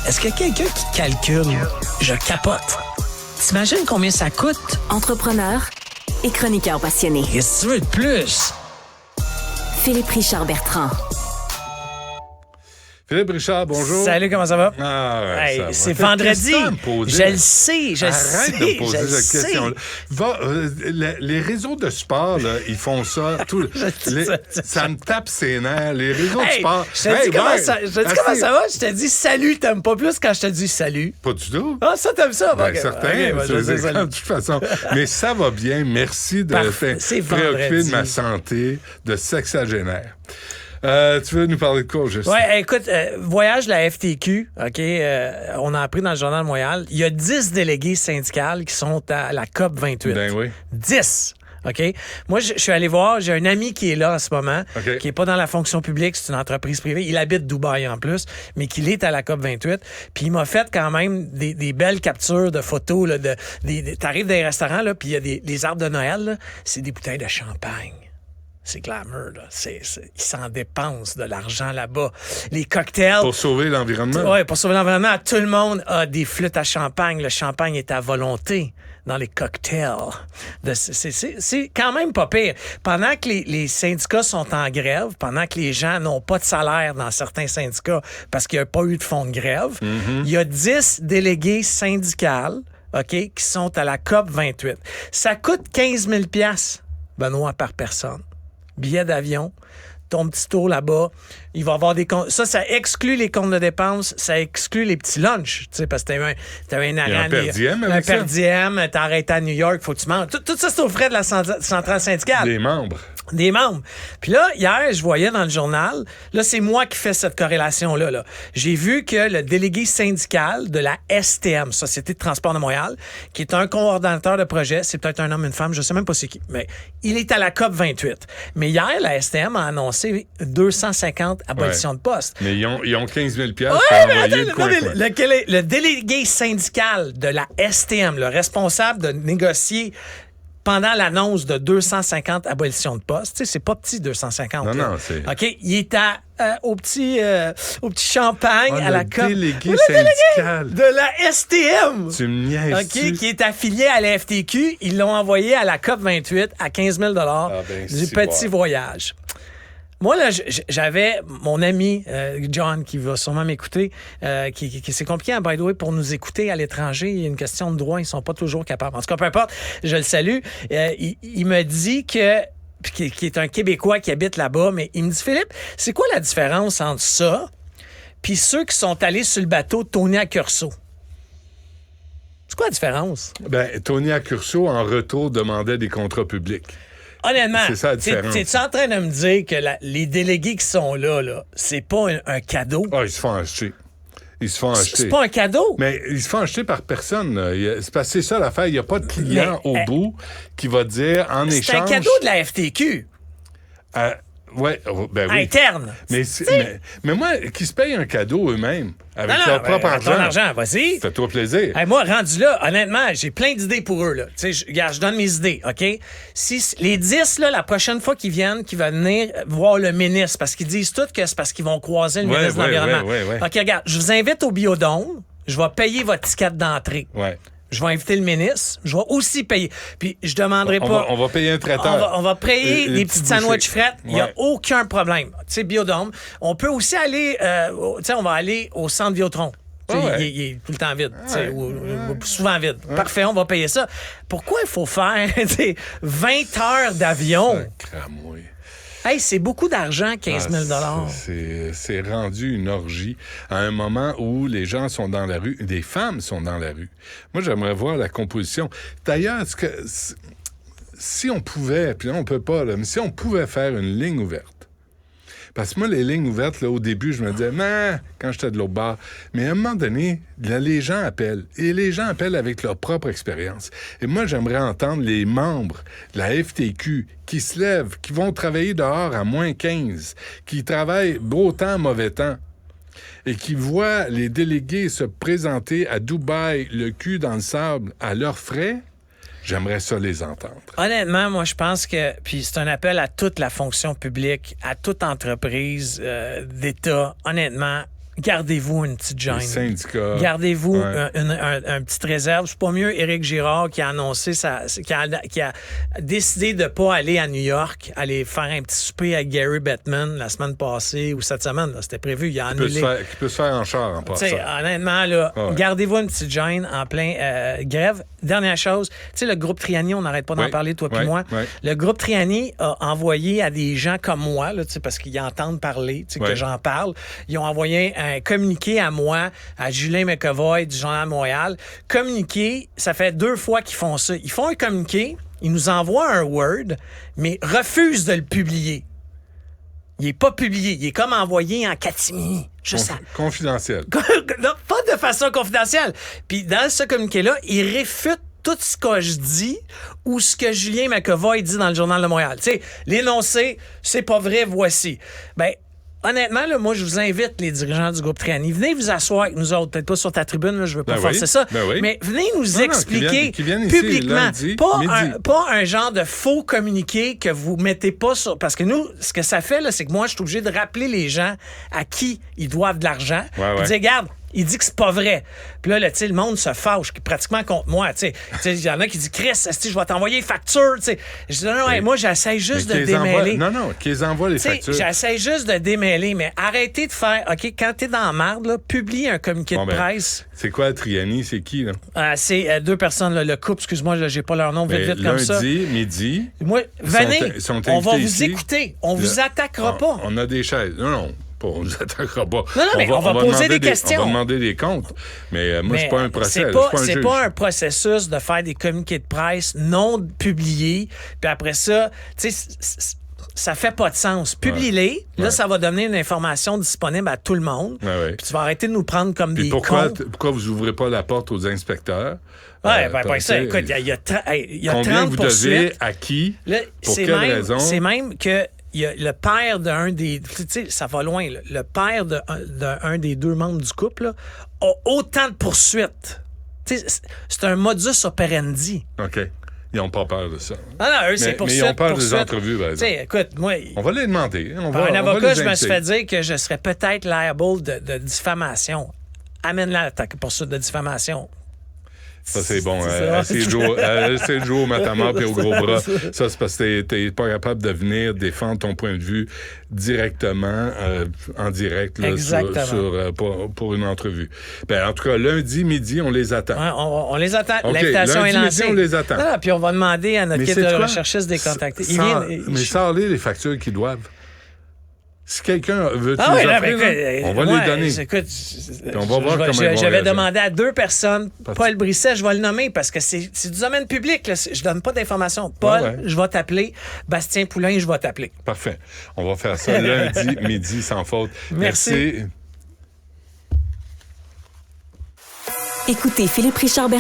Est-ce qu'il y a quelqu'un qui calcule? Je capote. T'imagines combien ça coûte? Entrepreneur et chroniqueur passionné. Qu'est-ce que tu veux de plus? Philippe Richard Bertrand. Philippe Richard, bonjour. Salut, comment ça va? Ah, ouais, Hey, ça va. c'est Quelle vendredi. question à me poser? Je le sais, Arrête de me poser cette question. Les réseaux de sport, là, ils font ça. Ça me tape ses nerfs. Les réseaux de sport. Je te dis comment ça va? Je te dis salut, t'aimes pas plus quand je te dis salut. Pas du tout. Ah, ça, t'aimes ça? Ben, Ok. certain. Ok, je sais, salut. De toute façon. Mais ça va bien. Merci de C'est préoccuper vendredi. de ma santé de sexagénaire. Tu veux nous parler de quoi, Justin? Ouais, écoute, voyage de la FTQ, OK, on a appris dans le Journal de Montréal, il y a 10 délégués syndicales qui sont à la COP 28. Ben oui. 10! OK? Moi, je suis allé voir, j'ai un ami qui est là en ce moment, OK. qui n'est pas dans la fonction publique, c'est une entreprise privée. Il habite Dubaï en plus, mais qu'il est à la COP 28. Puis il m'a fait quand même des belles captures de photos. Là, t'arrives dans les restaurants, là, puis il y a des arbres de Noël, là, c'est des bouteilles de champagne. C'est glamour, là. Ils s'en dépensent de l'argent là-bas. Les cocktails... Pour sauver l'environnement? Oui, pour sauver l'environnement. Tout le monde a des flûtes à champagne. Le champagne est à volonté dans les cocktails. C'est quand même pas pire. Pendant que les syndicats sont en grève, pendant que les gens n'ont pas de salaire dans certains syndicats parce qu'il n'y a pas eu de fonds de grève, il y a 10 délégués syndicales, OK, qui sont à la COP 28. Ça coûte 15 000 $, Benoît, par personne. Billet d'avion, ton petit tour là-bas, il va y avoir des comptes. Ça exclut les comptes de dépenses, ça exclut les petits lunchs, tu sais, parce que t'avais un arrêt. Un per diem avec ça? Un per diem, t'as arrêté à New York, faut que tu manges. Tout ça, c'est aux frais de la centrale syndicale. Des membres. Des membres. Puis là, hier, je voyais dans le journal, là, c'est moi qui fais cette corrélation-là. Là. J'ai vu que le délégué syndical de la STM, Société de transport de Montréal, qui est un coordonnateur de projet, c'est peut-être un homme, une femme, je sais même pas c'est qui, mais il est à la COP 28. Mais hier, la STM a annoncé 250 abolitions de postes. Mais ils ont 15 000 $. Le délégué syndical de la STM, le responsable de négocier pendant l'annonce de 250 abolitions de postes, tu sais, c'est pas petit 250. Non, c'est... OK, il est au petit champagne à la COP. Délégué syndical De la STM. Tu me niaises. OK, qui est affilié à la FTQ. Ils l'ont envoyé à la COP 28 à 15 000 du petit voyage. Moi, là, j'avais mon ami John, qui va sûrement m'écouter, qui c'est compliqué, by the way, pour nous écouter à l'étranger. Il y a une question de droit, ils sont pas toujours capables. En tout cas, peu importe, je le salue. Il me dit que, qui est un Québécois qui habite là-bas, mais il me dit, Philippe, c'est quoi la différence entre ça puis ceux qui sont allés sur le bateau de Tony Accurso? C'est quoi la différence? Ben, Tony Accurso, en retour, demandait des contrats publics. Honnêtement, c'est ça la différence. T'es-tu en train de me dire que les délégués qui sont là, c'est pas un cadeau? Ah, ils se font acheter. C'est pas un cadeau? Mais ils se font acheter par personne. C'est parce que c'est ça l'affaire. Il n'y a pas de client au bout qui va dire en échange... C'est un cadeau de la FTQ. Ouais, ben oui. Interne. Mais moi, qui se payent un cadeau eux-mêmes, avec leur propre argent. Ton argent, vas-y. Fais-toi plaisir. Hey, moi, rendu là, honnêtement, j'ai plein d'idées pour eux. Là. Je donne mes idées, OK? Si les 10, là, la prochaine fois qu'ils viennent, qui vont venir voir le ministre, parce qu'ils disent tous que c'est parce qu'ils vont croiser le ministre de l'Environnement. Ouais. OK, regarde, je vous invite au Biodôme. Je vais payer votre ticket d'entrée. Ouais. Je vais inviter le ministre. Je vais aussi payer. Puis je demanderai pas... On va payer un traiteur. On va payer des petites sandwichs frettes. Il n'y a aucun problème. Tu sais, Biodôme. On peut aussi aller... on va aller au centre Vidéotron. Il est tout le temps vide. Ou souvent vide. Parfait, on va payer ça. Pourquoi il faut faire 20 heures d'avion? Cramouille. Hey, c'est beaucoup d'argent, 15 000 C'est rendu une orgie à un moment où les gens sont dans la rue, des femmes sont dans la rue. Moi, j'aimerais voir la composition. D'ailleurs, si on pouvait, puis là, on peut pas, là, mais si on pouvait faire une ligne ouverte, parce que moi, les lignes ouvertes, là, au début, je me disais, quand j'étais de l'autre bord. Mais à un moment donné, là, les gens appellent. Et les gens appellent avec leur propre expérience. Et moi, j'aimerais entendre les membres de la FTQ qui se lèvent, qui vont travailler dehors à moins 15, qui travaillent beau temps, mauvais temps, et qui voient les délégués se présenter à Dubaï, le cul dans le sable, à leurs frais. J'aimerais ça les entendre. Honnêtement, moi, je pense que... Puis c'est un appel à toute la fonction publique, à toute entreprise d'État. Honnêtement, gardez-vous une petite Les gêne. syndicats. Gardez-vous Ouais. un petite réserve. C'est pas mieux Éric Girard qui a annoncé qui a décidé de pas aller à New York, aller faire un petit souper à Gary Bettman la semaine passée ou cette semaine. Là, c'était prévu. Il a Qui peut annulé. qui peut se faire en char en passant. T'sais, honnêtement, là, Ouais. gardez-vous une petite gêne en plein grève. Dernière chose, tu sais, le groupe Triani, on n'arrête pas d'en Oui. parler, toi puis Oui. moi. Oui. Le groupe Triani a envoyé à des gens comme moi, là, parce qu'ils entendent parler, que Oui. j'en parle, ils ont envoyé un communiqué à moi, à Julien McEvoy du Journal de Montréal. Communiqué, ça fait 2 fois qu'ils font ça. Ils font un communiqué, ils nous envoient un Word, mais refusent de le publier. Il n'est pas publié. Il est comme envoyé en catimini. Juste à... Confidentiel. Non, pas de façon confidentielle. Puis dans ce communiqué-là, il réfute tout ce que je dis ou ce que Julien McEvoy dit dans le Journal de Montréal. Tu sais, l'énoncé, c'est pas vrai, voici. Ben, honnêtement, là, moi, je vous invite, les dirigeants du groupe Triani, venez vous asseoir avec nous autres, peut-être pas sur ta tribune, là, je veux pas Ben forcer oui, ça, ben oui. mais venez nous Non, expliquer qu'ils viennent ici publiquement, lundi, midi. pas un genre de faux communiqué que vous mettez pas sur... Parce que nous, ce que ça fait, là, c'est que moi, je suis obligé de rappeler les gens à qui ils doivent de l'argent. Ouais, Puis ouais. dire, regarde, il dit que c'est pas vrai. Puis là, tu sais, le monde se fâche pratiquement contre moi. Tu sais, il y en a qui disent, Chris, esti, je vais t'envoyer les factures. Tu sais, je dis, non, Mais- moi, j'essaie juste Mais de qu'ils envoient- démêler. Non, qu'ils envoient les Tu sais, factures. j'essaie juste de démêler, mais arrêtez de faire, OK, quand t'es dans la marde, là, publie un communiqué Bon, de ben, presse. C'est quoi Triani? C'est qui, là? C'est 2 personnes, là, le couple, excuse-moi, là, j'ai pas leur nom Mais vite comme ça. lundi, midi. Moi, venez, ils sont on va invités vous ici. écouter. On vous attaquera pas. On a des chaises. Non, on nous attaquera pas. Non, mais on va poser demander des questions. On va demander des comptes. Mais moi, je Mais suis pas un procès. c'est là, je pas, suis pas un c'est juge. pas un processus de faire des communiqués de presse non publiés, puis après ça, tu sais, ça fait pas de sens. Publie-les, là, Ouais. ça va donner une information disponible à tout le monde, Ouais. puis tu vas arrêter de nous prendre comme Puis des pourquoi cons. vous ouvrez pas la porte aux inspecteurs? Ouais, ben, parce ça, que, écoute, il y a 30 combien vous devez, poursuites. à qui, Là, pour c'est quelle même, raison? c'est même que il y a le père d'un des... Tu sais, ça va loin. Là. Le père d'un des 2 membres du couple là, a autant de poursuites. Tu sais, c'est un modus operandi. OK. Ils n'ont pas peur de ça. Non, eux, c'est Mais poursuite, ils ont peur des poursuite. entrevues, par Tu exemple. sais, écoute, moi... On va les demander. On Par va, un on va avocat, les je me suis inviter. fait dire que je serais peut-être liable de diffamation. Amène-la ta poursuite de diffamation. Ça, c'est bon. C'est ça. C'est de jouer au matamor et au gros bras. Ça, c'est parce que t'es pas capable de venir défendre ton point de vue directement, en direct, là, Exactement. pour une entrevue. Ben, en tout cas, lundi midi, on les attend. Ouais, on les attend. OK, L'invitation est lundi lancée. midi, on les attend. Ah, puis on va demander à notre Mais équipe c'est de quoi? recherchistes de les contacter. Mais sors-les les factures qu'ils doivent. Si quelqu'un veut Ah oui, les là, offrir, mais, on va moi, les donner. Écoute, on va voir comment ils vont j'avais réagir. demandé à 2 personnes. Parce- Paul Brisset, je vais le nommer parce que c'est du domaine public. Là. Je donne pas d'informations. Paul, Ouais. je vais t'appeler. Bastien Poulain, je vais t'appeler. Parfait. On va faire ça lundi midi, sans faute. Merci. Écoutez Philippe Richard Bertrand